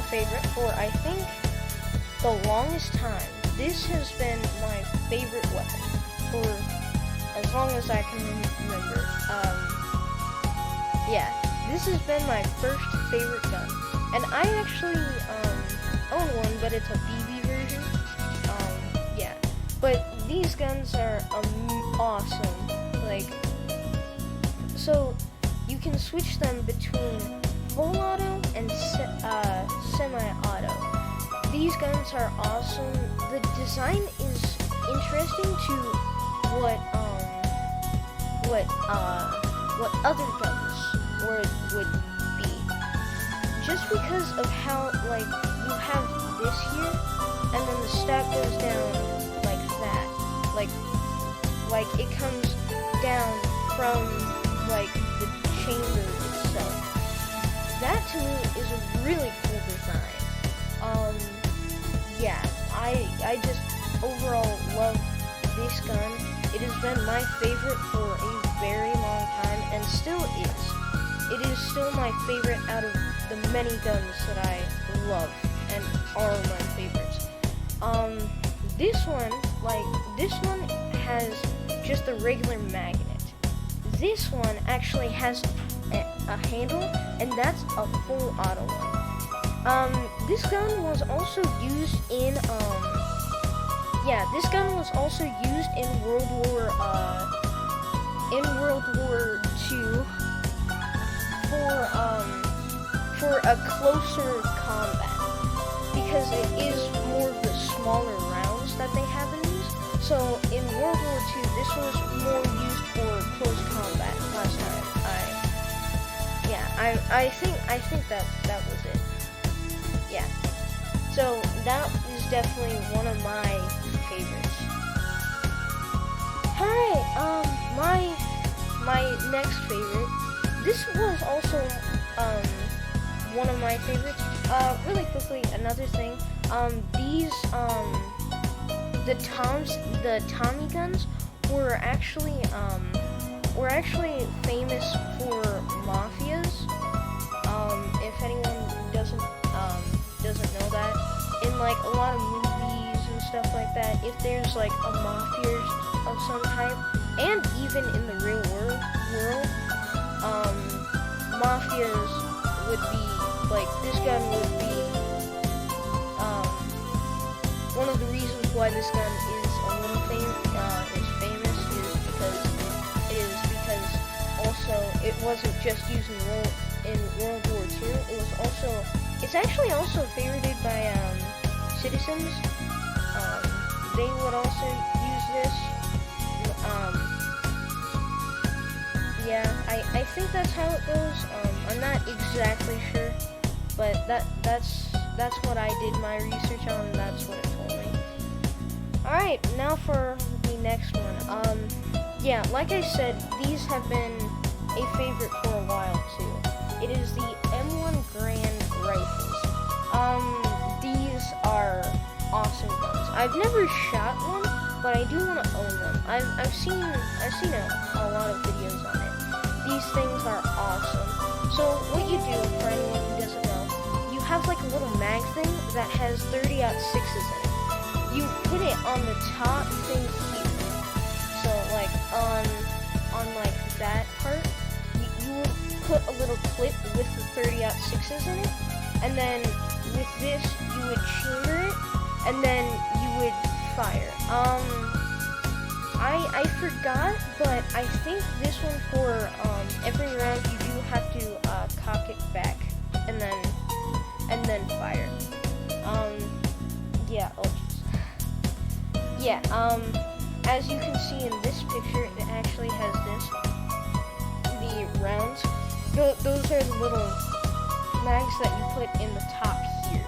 favorite for, I think, the longest time. This has been my favorite weapon for as long as I can remember. Yeah, this has been my first favorite gun. And I actually own one, but it's a BB version. Yeah. But these guns are awesome. Like, so you can switch them between full auto and semi-auto. These guns are awesome. The design is interesting to what other guns would be. Just because of how, like, you have this here, and then the stack goes down like that. Like it comes down from, like, the chamber itself. That, to me, is a really cool design. Yeah, I just overall love this gun. It has been my favorite for a very long time, and still is. It is still my favorite out of the many guns that I love and are my favorites. This one has just a regular magnet. This one actually has a handle, and that's a full auto one. This gun was also used in, this gun was also used in World War II for a closer combat, because it is more of the smaller rounds that they have in these. So in World War II, this was more used for close combat last time. I think that was it. Yeah. So that is definitely one of my favorites. Alright, my next favorite. This was also one of my favorites. Really quickly, another thing. The Tommy guns were actually famous for mafias. If anyone doesn't know that, in like a lot of movies and stuff like that, if there's like a mafia of some type, and even in the real world, mafias would be like, this gun would be one of the reasons why this gun is a little famous is because also it wasn't just used in World War II. It's actually also favorited by citizens. They would also use this. Yeah, I think that's how it goes. I'm not exactly sure, but that's what I did my research on, and that's what it told me. Alright, now for the next one. Yeah, like I said, these have been a favorite for a while too. It is the M1 Grand Rifles. These are awesome guns. I've never shot one, but I do want to own them. I've seen a lot of videos on it. These things are awesome. So what you do, for anyone who doesn't know, you have like a little mag thing that has 30-06s in it. You put it on the top thing here. So like on like that part, you would put a little clip with the 30-06s in it, and then with this you would chamber it, and then you would fire. I forgot, but I think this one for every round you do have to cock it back and then fire. As you can see in this picture, it actually has the rounds. Those are the little mags that you put in the top here,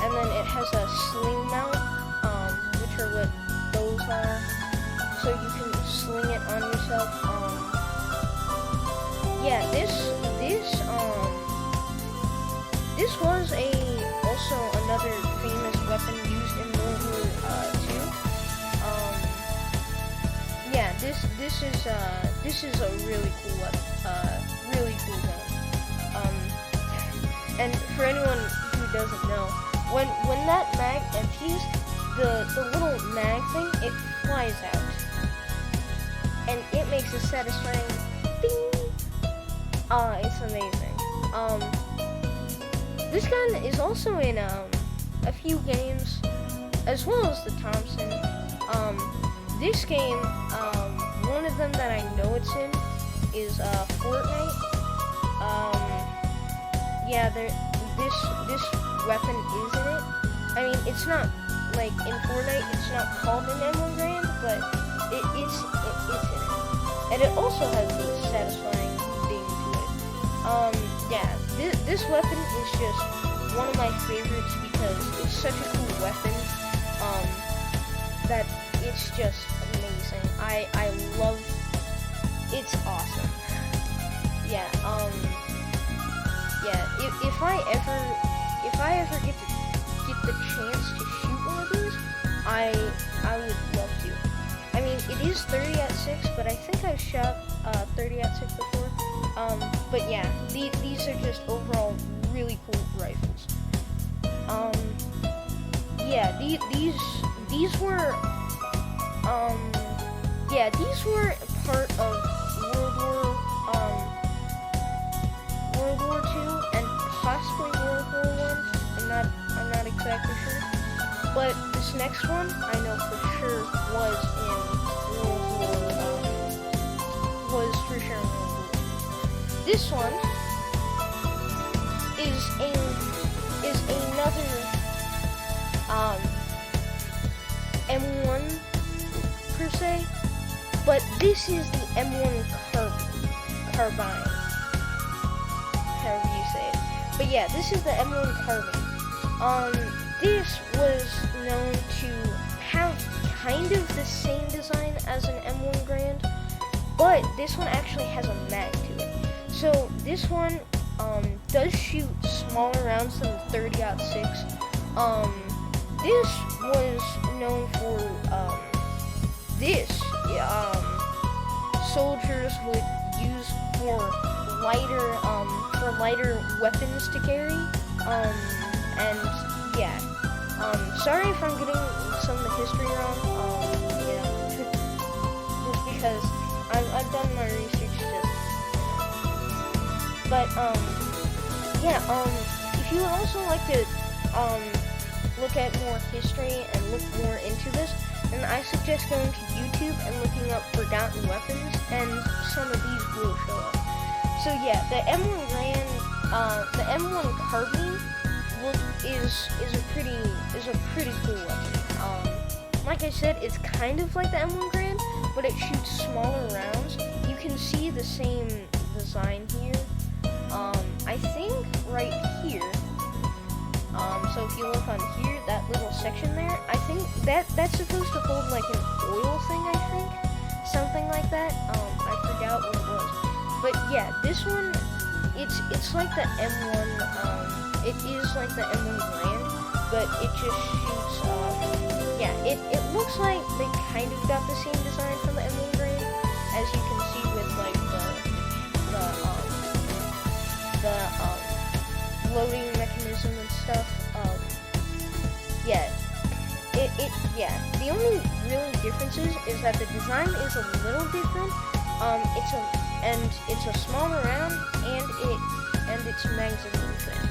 and then it has a sling mount, which are what those are. So you can sling it on yourself. This was also another famous weapon used in World War II. This is a really cool weapon, really cool gun. And for anyone who who doesn't know, when that mag empties, the little mag thing, it flies out, and it makes a satisfying ding. It's amazing. This gun is also in a few games, as well as the Thompson. This game, one of them that I know it's in is Fortnite. Yeah, this weapon is in it. I mean, it's not like in Fortnite. It's not called an M1 Grand, but it's in it, and it also has a satisfying ding to it. Yeah, this weapon is just one of my favorites because it's such a cool weapon. That it's just amazing. I love. It's awesome. Yeah. Yeah. If I ever get the chance to shoot one of these, I would love to. I mean, it is 30-06, but I think I've shot 30-06 before. But yeah, these are just overall really cool rifles. Yeah, these were yeah, these were part of World War II and possibly World War I. I'm not exactly sure. But this next one I know for sure was in was for sure in World War. This one is another M1 per se, but this is the M1 Carbine, however you say it. But yeah, this is the M1 Carbine. This was known to have kind of the same design as an M1 Grand, but this one actually has a mag to it. So this one does shoot smaller rounds than the 30-06. This was known for this soldiers would use for lighter weapons to carry. And yeah. Sorry if I'm getting some of the history wrong. Just because I've done my research just. But yeah. If you would also like to look at more history and look more into this, then I suggest going to YouTube and looking up forgotten weapons, and some of these will show up. So yeah, the M1 Grand, the M1 Carbine is a pretty cool weapon. Like I said, it's kind of like the M1 Grand, but it shoots smaller rounds. You can see the same design here. I think right here. So if you look on here, that little section there, I think that's supposed to hold like an oil thing, I think. Something like that. I forgot what it was. But yeah, this one, it's like the M1, it is like the M1 Grand, but it just shoots, yeah, it looks like they kind of got the same design from the M1 Grand, as you can see with like the loading mechanism and stuff. Yeah, yeah. The only really differences is that the design is a little different. It's a smaller round, and its magazine is thin.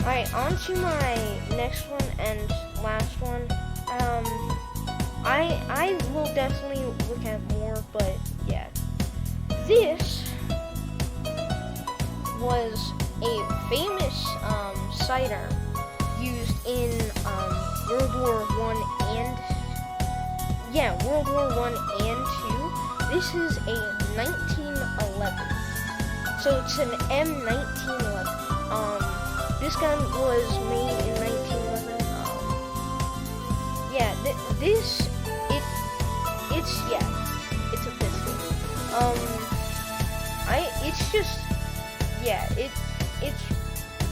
Alright, on to my next one and last one. I will definitely look at more, but yeah. This was a famous sidearm used in World War I and II. This is a 1911. So it's an M1911. This gun was made in 1911. Yeah, it's a pistol. It's just, yeah, it's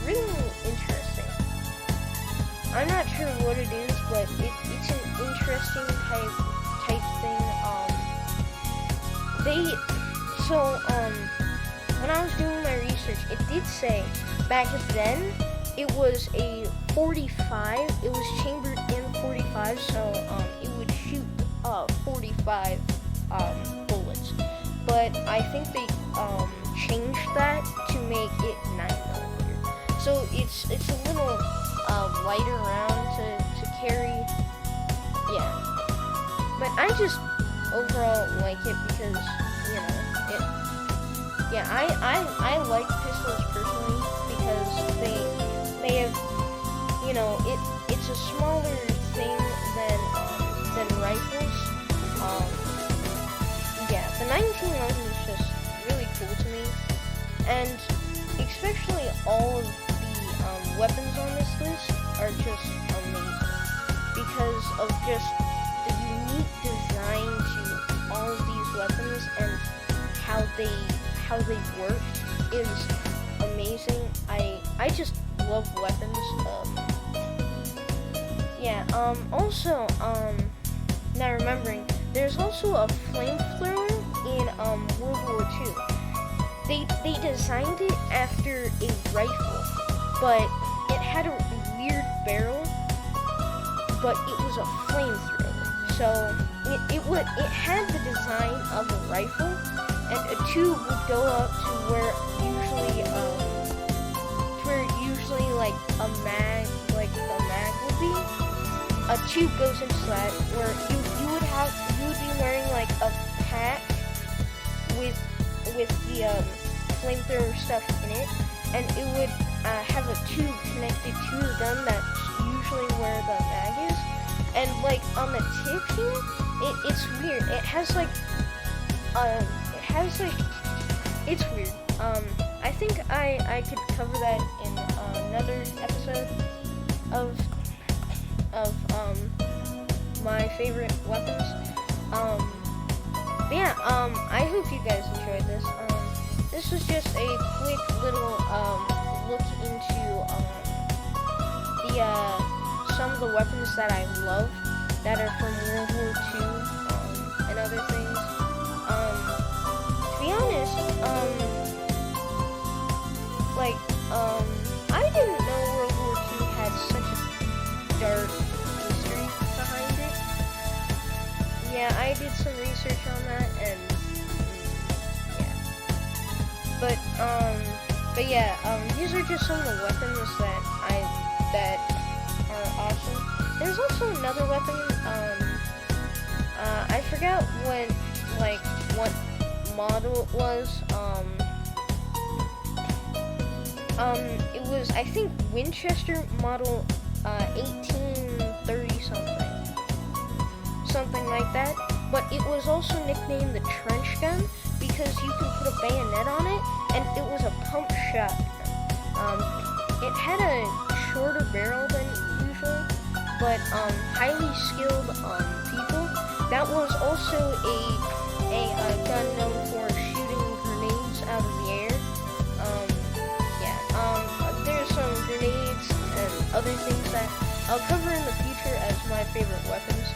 really interesting. I'm not sure what it is, but it's an interesting type thing. When I was doing my research, it did say back then it was a 45. It was chambered in 45, so it would shoot 45 bullets. But I think they changed that to make it 9mm. So it's a little lighter round to carry. Yeah, but I just overall like it because it. Yeah, I like pistols personally because they have it's a smaller thing than rifles. Yeah, the 1911 is just really cool to me, and especially all of the weapons on this list are just amazing because of just the unique design to all of these weapons and how they work is amazing. I just love weapons. Also, now remembering, there's also a flamethrower in World War II. They designed it after a rifle, but it had a weird barrel, but it was a flamethrower. So it had the design of a rifle, and a tube would go up to where usually like a mag would be. A tube goes into that where you would be wearing like a pack with the flamethrower stuff in it, and it would have a tube connected to the gun. That's usually where the mag is, and like on the tip here, it's weird. It's weird. I think I could cover that in another episode of my favorite weapons. I hope you guys enjoyed this. This was just a quick little look into some of the weapons that I love that are from World War II and other things. To be honest, I didn't know World War II had such a dark history behind it. Yeah, I did some research on that, and yeah. But yeah, these are just some of the weapons that are awesome. There's also another weapon. I forgot what model it was. It was, I think, Winchester model 1830 something like that. But it was also nicknamed the trench gun because you can put a bayonet on it, and it was a pump shot. It had a shorter barrel than usual, but highly skilled people. That was also a gun known for shooting grenades out of the air. There's some grenades and other things that I'll cover in the future as my favorite weapons.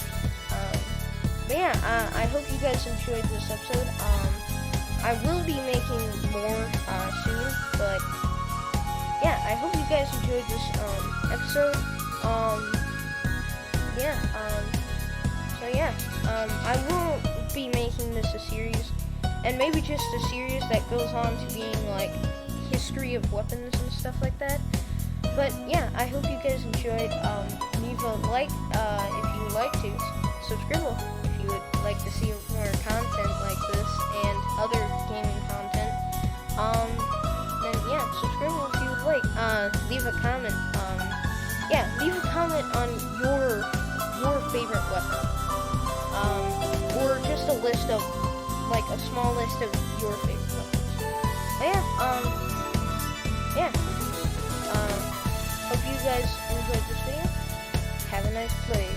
I hope you guys enjoyed this episode. I will be making more soon, but yeah, I hope you guys enjoyed this episode. I will be making this a series, and maybe just a series that goes on to being like history of weapons and stuff like that. But yeah, I hope you guys enjoyed. Leave a like if you would like to. Subscribe if you would like to see more content like this and other gaming content. Then yeah, subscribe if you would like. Leave a comment. Leave a comment on your favorite weapon. Or just a list of, like, a small list of your favorite weapons. But hope you guys enjoyed this video. Have a nice play.